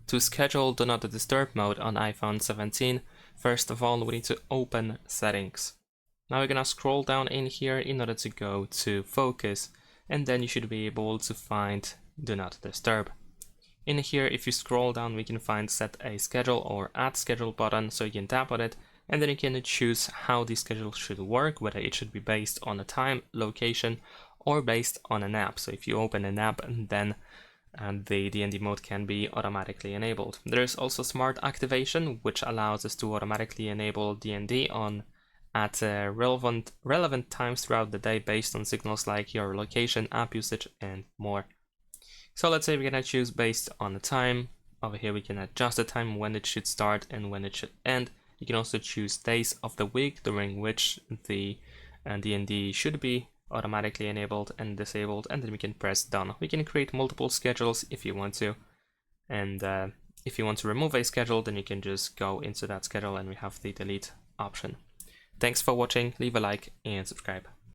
To schedule Do Not Disturb mode on iPhone 17, first of all we need to open Settings. Now we're gonna scroll down in here in order to go to Focus, and then you should be able to find Do Not Disturb. In here, if you scroll down, we can find Set a Schedule or Add Schedule button, so you can tap on it, and then you can choose how the schedule should work, whether it should be based on a time, location, or based on an app. So if you open an app, then the D&D mode can be automatically enabled. There is also Smart Activation, which allows us to automatically enable D&D at relevant times throughout the day based on signals like your location, app usage, and more. So let's say we're gonna choose based on the time. Over here we can adjust the time when it should start and when it should end. You can also choose days of the week during which the D&D should be automatically enabled and disabled, and then we can press done. We can create multiple schedules if you want to, and if you want to remove a schedule, then you can just go into that schedule and we have the delete option. Thanks for watching, leave a like and subscribe.